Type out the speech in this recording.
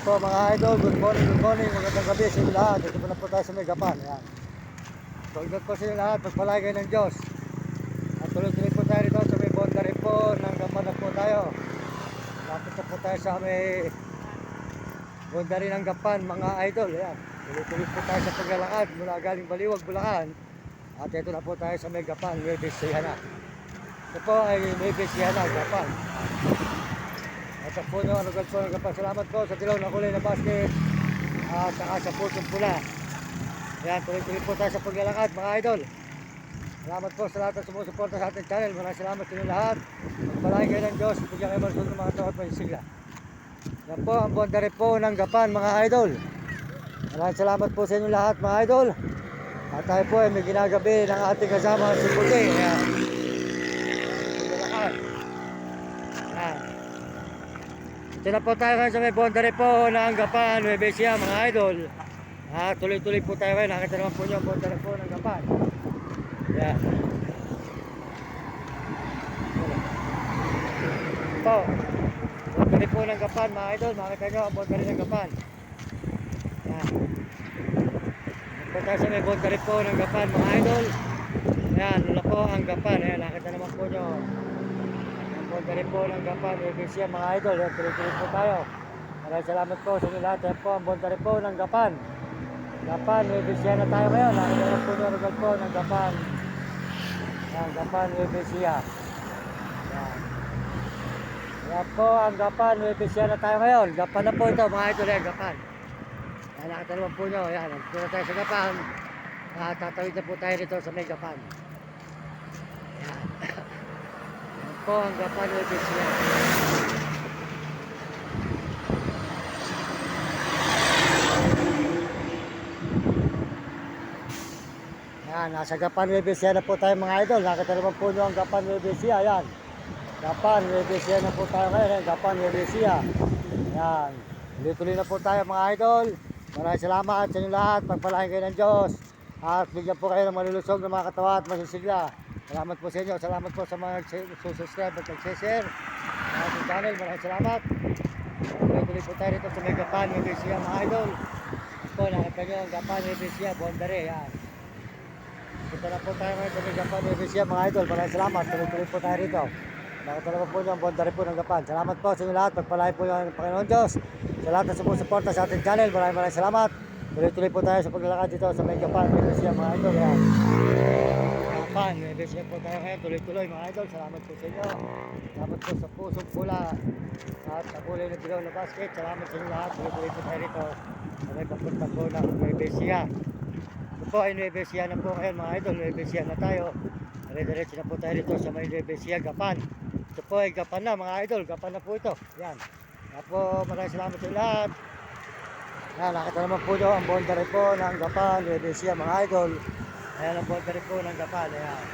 po mga idol, good morning, magandang gabi sa inyo lahat. Ito po na po tayo sa Megapan. Ayan. Pagdod po sa inyo lahat, pagpalay kayo ng Diyos. At tuloy-tuloy po tayo rito sa may bondary po, ng gapan na po tayo. Lapit na po tayo sa may bondary ng gapan mga idol. Ayan. Tuloy-tuloy po tayo sa paglalakad mula galing Baliwag, Bulacan. At ito na po tayo sa Megapan, Nueva Ecija na. Ito po ay Nueva Ecija na, gapan. At sa puno, anugal po ng gapan. Salamat po sa dilaw na kulay na basket at saka sa pusong pula. Ayan, tuloy-tuloy po tayo sa paglalakad mga idol. Salamat po sa lahat na sumusuporta sa ating channel. Maraming salamat sa inyo lahat. Magpalain kayo ng Diyos. Bigyan kayo malusog ng mga tawad pa yung sigla. Yan po ang bondary po ng gapan mga idol. Maraming salamat po sa inyo lahat mga idol. At tayo po ay may ginagabi ng ating kasama si Puti. Ayan. Paglalakad. Ayan. Ito na po tayo ngayon sa may bondary po ng gapan, Nueva Ecija mga idol. Tuloy-tuloy po tayo ngayon. Nakita naman po nyo ang bondary po ng gapan. Yan. Ito. Bondary po ng gapan mga idol. Makita nyo ang bondary ng gapan. Yan. Ito tayo sa may bondary po ng gapan mga idol. Yan. Lula po ang gapan. Yan. Nakita naman po nyo bondary po ng gapan, Nueva Ecija mga idol. Yan, tuloy-tuloy po tayo. Maraming salamat po sa inyo lahat. Yan po ang bondary po ng gapan. Gapan, Nueva Ecija na tayo ngayon. Nakita naman po nyo rugal po ng gapan. Yan, gapan, Nueva Ecija. Yan. Yan po ang gapan, Nueva Ecija na tayo ngayon. Gapan na po ito mga idol. Yan, gapan. Yan, nakita naman po nyo. Yan, nandito na tayo sa gapan. Tatawid na po tayo rito sa may gapan. Yan. Po ang gapan Nueva Ecija. Yan, nasa gapan Nueva Ecija na po tayo mga idol. Nakita naman po nyo ang gapan Nueva Ecija. Yan, gapan Nueva Ecija na po tayo ngayon. Gapan Nueva Ecija. Yan, tuloy-tuloy na po tayo mga idol. Maraming salamat sa inyo lahat. Pagpalain kayo ng Diyos at bigyan po kayo ng malulusog ng mga katawa at masisigla. Salamat po sa inyo. Salamat po sa mga subscribe at nag-share sa ating channel. Maraming salamat. Tuloy-tuloy po tayo dito sa may gapan Nueva Ecija mga idol. Ito, nakita nyo ang gapan Nueva Ecija, bondary. Yan. Dito na po tayo ngayon sa may gapan Nueva Ecija mga idol. Maraming salamat. Tuloy-tuloy po tayo rito. Nakita naman po nyo ang bondary po ng gapan. Salamat po sa inyo lahat. Pagpalain po yung Panginoon Diyos. Sa lahat na sumusuporta sa ating channel. Maraming salamat. Tuloy-tuloy po tayo sa paglalakad dito sa may gapan Nueva Ecija mga idol. Yan. Nueva Ecija po tayo ngayon, tuloy-tuloy mga idol. Salamat po sa inyo. Salamat po sa pusong pula at sa kulay na dilaw na basket. Salamat sa inyo lahat. Tuloy-tuloy po tayo rito sa may papunta po ng Nueva Ecija. Ito po ay Nueva Ecija na po ngayon mga idol. Nueva Ecija na tayo. Dire-diretso na po tayo rito sa may Nueva Ecija gapan. Ito po ay gapan na mga idol. Gapan na po ito. Yan. Kaya po maraming salamat sa inyo lahat. Yan, nakita naman po nyo ang bondary po ng gapan Nueva Ecija mga idol. Ayan ang bondary po ng gapan. Ayan.